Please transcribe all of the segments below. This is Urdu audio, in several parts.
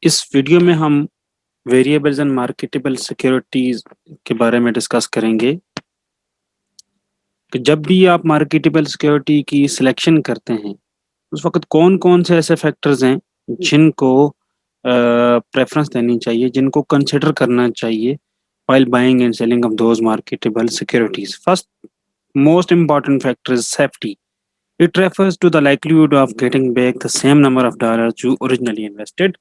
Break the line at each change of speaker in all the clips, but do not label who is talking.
اس ویڈیو میں ہم ویریبلز اینڈ مارکیٹیبل سیکیورٹیز کے بارے میں ڈسکس کریں گے کہ جب بھی آپ مارکیٹیبل سیکیورٹی کی سلیکشن کرتے ہیں اس وقت کون کون سے ایسے فیکٹرز ہیں جن کو پریفرنس دینی چاہیے، جن کو کنسیڈر کرنا چاہیے while buying and selling of those marketable securities. First most important factor is safety. It refers to the likelihood of getting back the same number of dollars you originally invested.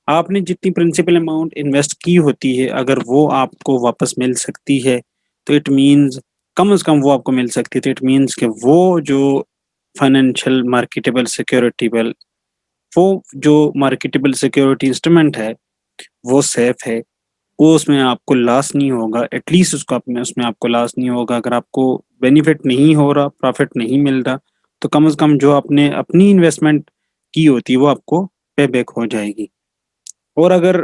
آپ نے جتنی پرنسپل اماؤنٹ انویسٹ کی ہوتی ہے اگر وہ آپ کو واپس مل سکتی ہے تو اٹ مینز کم از کم وہ آپ کو مل سکتی ہے تو اٹ مینز کہ وہ جو فائنینشیل مارکیٹیبل سیکیورٹیبل وہ جو مارکیٹیبل سیکیورٹی انسٹرومنٹ ہے وہ سیف ہے، وہ اس میں آپ کو لاس نہیں ہوگا، ایٹ لیسٹ اس میں آپ کو لاس نہیں ہوگا۔ اگر آپ کو بینیفٹ نہیں ہو رہا، پروفٹ نہیں مل رہا تو کم از کم جو آپ نے اپنی انویسٹمنٹ کی ہوتی ہے وہ آپ کو پے بیک ہو جائے گی۔ اور اگر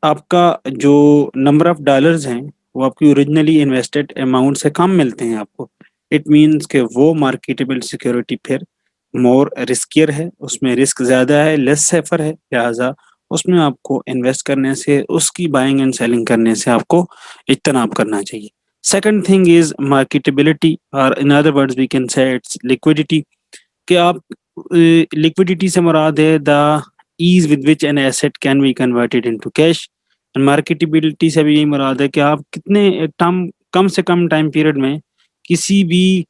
آپ کا جو نمبر آف ڈالرز ہیں وہ آپ کی اوریجنلی انویسٹڈ اماؤنٹ سے کم ملتے ہیں آپ کو، اٹ مینس کہ وہ مارکیٹیبل سیکیورٹی پھر مور رسکیئر ہے، اس میں رسک زیادہ ہے، لیس سیفر ہے، لہٰذا اس میں آپ کو انویسٹ کرنے سے، اس کی بائنگ اینڈ سیلنگ کرنے سے آپ کو اجتناب کرنا چاہیے۔ سیکنڈ تھنگ از مارکیٹیبلٹی، اور in other words we can say its liquidity, کہ آپ لیکوڈیٹی سے مراد ہے the ease with which an asset can be converted into cash. Marketability سے بھی یہی مراد ہے کہ آپ کتنے کم سے کم ٹائم پیریڈ میں کسی بھی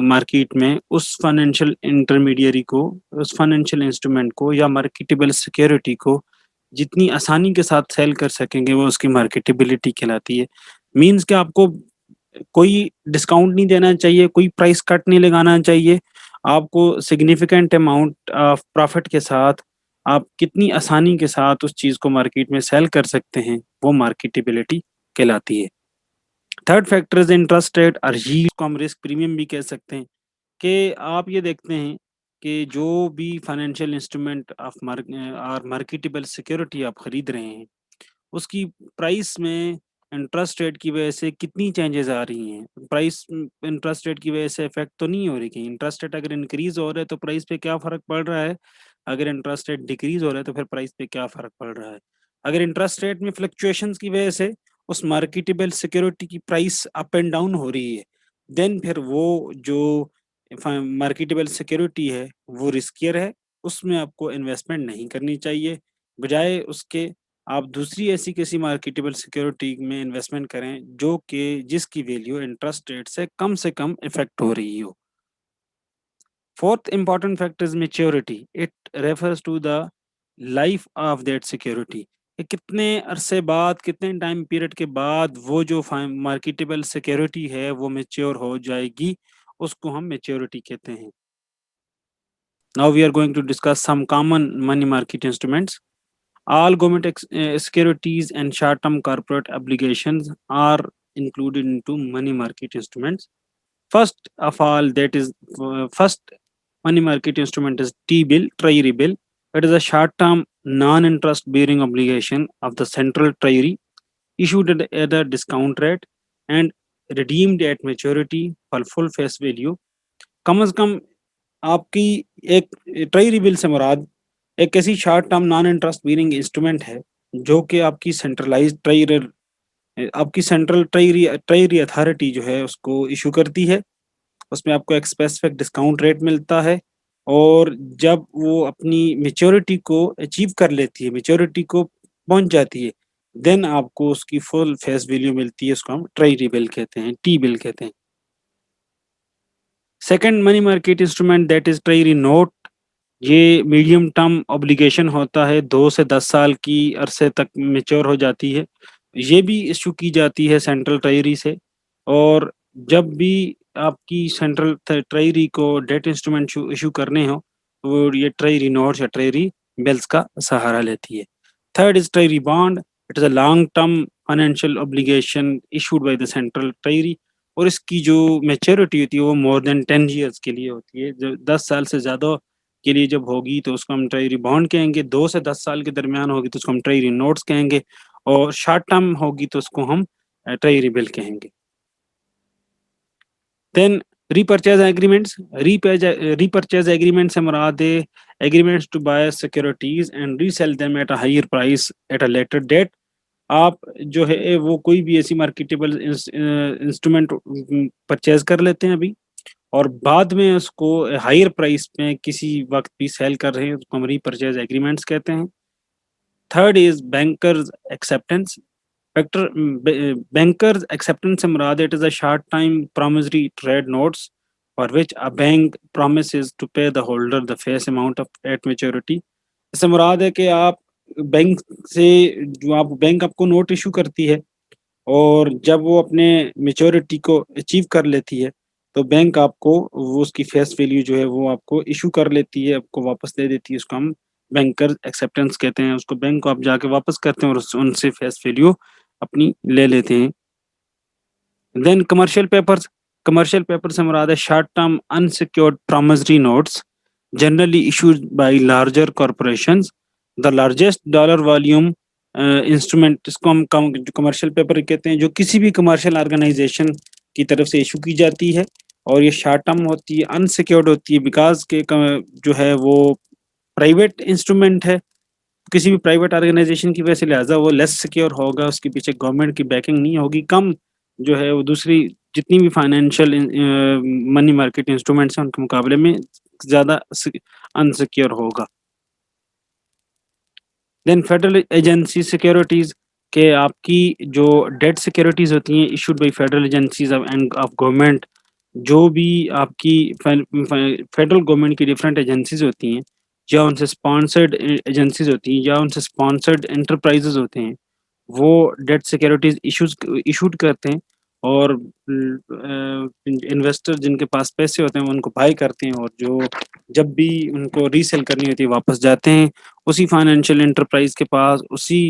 مارکیٹ میں اس فائنینشیل انٹرمیڈیری کو، اس فائنینشیل انسٹرومنٹ کو یا مارکیٹیبل سیکیورٹی کو جتنی آسانی کے ساتھ سیل کر سکیں گے وہ اس کی مارکیٹیبلٹی کہلاتی ہے۔ مینس کہ آپ کو کوئی ڈسکاؤنٹ نہیں دینا چاہیے، کوئی پرائس کٹ نہیں لگانا چاہیے، آپ کو سگنیفیکنٹ اماؤنٹ آف پروفٹ کے ساتھ آپ کتنی آسانی کے ساتھ اس چیز کو مارکیٹ میں سیل کر سکتے ہیں وہ مارکیٹیبلٹی کہلاتی ہے۔ Third factor is interest rate اور ییلڈ کو ہم رسک پریمیم بھی کہہ سکتے ہیں، کہ آپ یہ دیکھتے ہیں کہ جو بھی فائنینشیل انسٹرومنٹ آف اور مارکیٹیبل سیکیورٹی آپ خرید رہے ہیں اس کی پرائس میں انٹرسٹ ریٹ کی وجہ سے کتنی چینجز آ رہی ہیں۔ پرائس انٹرسٹ ریٹ کی وجہ سے افیکٹ تو نہیں ہو رہی، کہ انٹرسٹ ریٹ اگر انکریز ہو رہا ہے تو پرائس پہ کیا فرق پڑ رہا ہے، اگر انٹرسٹ ریٹ ڈیکریز ہو رہا ہے تو پھر پرائس پہ کیا فرق پڑ رہا ہے۔ اگر انٹرسٹ ریٹ میں فلکچویشنز کی وجہ سے اس مارکیٹیبل سیکیورٹی کی پرائس اپ اینڈ ڈاؤن ہو رہی ہے، دین پھر وہ جو مارکیٹیبل سیکیورٹی ہے وہ رسکیئر ہے، اس میں آپ کو انویسٹمنٹ نہیں کرنی چاہیے، بجائے اس کے آپ دوسری ایسی کسی مارکیٹیبل سیکیورٹی میں انویسٹمنٹ کریں جو کہ جس کی ویلیو انٹرسٹ ریٹ سے کم افیکٹ ہو رہی ہو۔ Fourth important factor is maturity, it refers to the life of that security, کہ کتنے عرصے بعد، کتنے ٹائم پیریڈ کے بعد وہ جو مارکیٹیبل سیکیورٹی ہے وہ میچیور ہو جائے گی، اس کو ہم میچیورٹی کہتے ہیں۔ Now we are going to discuss some common money market instruments. All government securities and short-term corporate obligations are included into money market instruments. First of all, first money market instrument is T-bill, Treasury bill. It is a short-term, non-interest bearing obligation of the central treasury issued at a discount rate and redeemed at maturity for full face value. کم از کم آپ کی ایک ٹریجری بل سے مراد ایک ایسی short term naan interest bearing instrument ہے جو کہ آپ کی سینٹرل ٹریجری اتھارٹی جو ہے اس کو ایشو کرتی ہے، اس میں آپ کو ایک اسپیسیفک ڈسکاؤنٹ ریٹ ملتا ہے، اور جب وہ اپنی میچورٹی کو اچیو کر لیتی ہے، میچورٹی کو پہنچ جاتی ہے، دین آپ کو اس کی فل فیس ویلیو ملتی ہے، اس کو ہم ٹریجری بل کہتے ہیں، ٹی بل کہتے ہیں۔ Second money market instrument that is treasury note, یہ میڈیم ٹرم اوبلیگیشن ہوتا ہے، 2 سے 10 سال کی عرصے تک میچور ہو جاتی ہے، یہ بھی ایشو کی جاتی ہے سینٹرل ٹریجری سے، اور جب بھی آپ کی سینٹرل ٹریجری کو ڈیٹ انسٹرومنٹ ایشو کرنے ہو تو وہ یہ ٹریجری نوٹس یا ٹریجری بلز کا سہارا لیتی ہے۔ Third is treasury bond, it is a long term financial obligation issued by the central treasury, اور اس کی جو میچورٹی ہوتی ہے وہ مور دین 10 ایئرس کے لیے ہوتی ہے، جو 10 سال سے زیادہ کے لیے جب ہوگی تو اس کو ہم ٹریجری بانڈ کہیں گے، 2 سے 10 سال کے درمیان ہوگی تو اس کو ہم ٹریجری نوٹس کہیں گے، اور شارٹ ٹرم ہوگی تو اس کو ہم ٹریجری بل کہیں گے۔ Then repurchase agreements, repurchase agreement سے مراد ہے agreements to buy securities and resell them at a higher price at a later date. آپ جو ہے وہ کوئی بھی ایسی مارکیٹیبل انسٹرومنٹ پرچیز کر لیتے ہیں ابھی، اور بعد میں اس کو ہائر پرائس پہ کسی وقت بھی سیل کر رہے ہیں، اس کو ہم ریپرچیز ایگریمنٹس کہتے ہیں. Third is bankers acceptance. Bankers acceptance سے مراد it is a short time promissory trade notes for which a bank promises to pay the holder the face amount of at maturity. اس سے مراد ہے کہ آپ بینک سے جو بینک آپ کو نوٹ ایشو کرتی ہے، اور جب وہ اپنے میچورٹی کو اچیو کر لیتی ہے تو بینک آپ کو وہ اس کی فیس ویلیو جو ہے وہ آپ کو ایشو کر لیتی ہے، آپ کو واپس دے دیتی ہے. اس کو ہم بینکر ایکسیپٹنس کہتے ہیں. اس کو بینک کو آپ جا کے واپس کرتے ہیں اور ان سے فیس ویلیو اپنی لے لیتے ہیں. دین کمرشل پیپر سے مراد ہے short term unsecured promissory notes generally issued by larger corporations. The largest dollar volume instrument, اس کو ہم کمرشل پیپر کہتے ہیں، جو کسی بھی کمرشل آرگنائزیشن کی طرف سے ایشو کی جاتی ہے، اور یہ شارٹ ٹرم ہوتی ہے، انسیکیورڈ ہوتی ہے، بیکاز کے جو ہے وہ پرائیویٹ انسٹرومنٹ ہے کسی بھی پرائیویٹ آرگنائزیشن کی وجہ سے، لہٰذا وہ لیس سیکیور ہوگا، اس کے پیچھے گورنمنٹ کی بیکنگ نہیں ہوگی، کم جو ہے وہ دوسری جتنی بھی فائنینشیل منی مارکیٹ انسٹرومنٹس ہیں ان کے مقابلے میں زیادہ انسیکیور ہوگا. دین فیڈرل ایجنسی سیکورٹیز، کہ آپ کی جو ڈیٹ سیکورٹیز ہوتی ہیں issued by federal agencies of government, جو بھی آپ کی فیڈرل گورنمنٹ کی ڈفرینٹ ایجنسیز ہوتی ہیں، یا ان سے اسپانسرڈ ایجنسیز ہوتی ہیں، یا ان سے اسپانسرڈ انٹرپرائزز ہوتے ہیں، وہ ڈیٹ سیکورٹیز ایشوڈ کرتے ہیں، اور انویسٹر جن کے پاس پیسے ہوتے ہیں وہ ان کو بائی کرتے ہیں، اور جو جب بھی ان کو ری سیل کرنی ہوتی ہے واپس جاتے ہیں اسی فائنینشیل انٹرپرائز کے پاس، اسی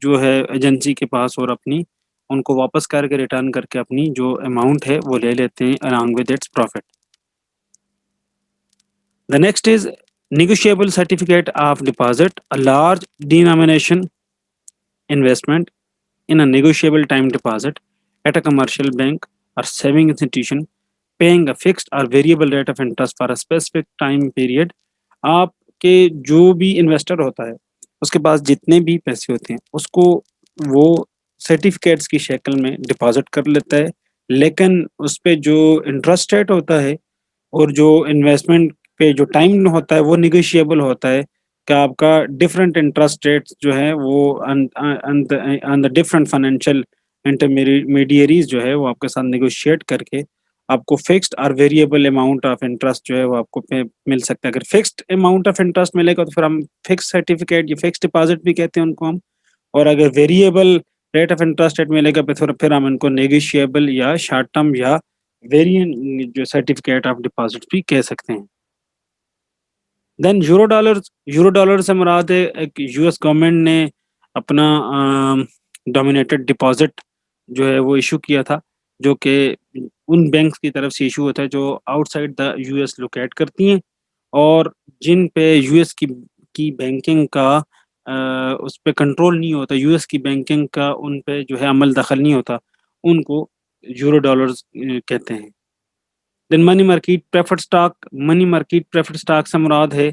جو ہے ایجنسی کے پاس، اور اپنی ان کو واپس کر کے ریٹرن کر کے اپنی جو اماؤنٹ ہے وہ لے لیتے ہیں along with its profit. The next is negotiable certificate of deposit, a large denomination investment in a negotiable time deposit at a commercial bank or saving institution, paying a fixed or variable rate of interest for a specific time period. آپ کے جو بھی انویسٹر ہوتا ہے اس کے پاس جتنے بھی پیسے ہوتے ہیں اس کو وہ سرٹیفکیٹس کی شکل میں ڈپازٹ کر لیتا ہے، لیکن اس پہ جو انٹرسٹ ریٹ ہوتا ہے اور جو انویسٹمنٹ پہ جو ٹائم ہوتا ہے وہ نیگوشیبل ہوتا ہے، کہ آپ کا ڈفرینٹ انٹرسٹ ریٹس جو ہے وہ آن دا ڈفرینٹ فائنینشیل انٹرمیڈیریز جو ہے وہ آپ کے ساتھ نیگوشیٹ کر کے آپ کو فکسڈ اور ویریبل اماؤنٹ آف انٹرسٹ جو ہے وہ آپ کو مل سکتا ہے. اگر فکسڈ اماؤنٹ آف انٹرسٹ ملے گا تو پھر ہم فکس سرٹیفکیٹ یا فکس ڈپازٹ بھی کہتے ہیں ان کو ہم، اور اگر variable rate of interest rate ملے گا پھر ہم ان کو نیگوشیبل یا شارٹ ٹرم یا ویرین جو سرٹیفکیٹ آف ڈپازٹ بھی کہہ سکتے ہیں. دین یورو ڈالر سے مراد ہے ایک یو ایس گورنمنٹ نے اپنا ڈومینیٹڈ ڈپازٹ جو ہے وہ ایشو کیا تھا، جو کہ ان بینکس کی طرف سے ایشو ہوتا ہے جو out side the U S locate کرتی ہیں، اور جن پہ یو ایس کی بینکنگ کا اس پہ کنٹرول نہیں ہوتا، یو ایس کی بینکنگ کا ان پہ جو ہے عمل دخل نہیں ہوتا، ان کو یورو ڈالرز کہتے ہیں. دین منی مارکیٹ پریفرڈ اسٹاک سے مراد ہے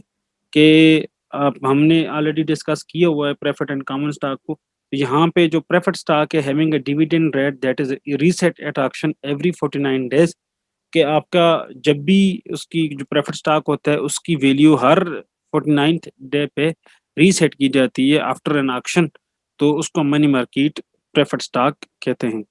کہ ہم نے آلریڈی ڈسکس کیا ہوا ہے پریفرڈ اینڈ کامن اسٹاک کو. یہاں پہ جو پریفرڈ اسٹاک ہے having a dividend rate that is reset at auction every 49 days، کہ آپ کا جب بھی اس کی جو پریفرڈ اسٹاک ہوتا ہے اس کی ویلیو ہر 49th ڈے پہ ریسیٹ کی جاتی ہے آفٹر این آکشن، تو اس کو منی مارکیٹ پریفرڈ اسٹاک کہتے ہیں.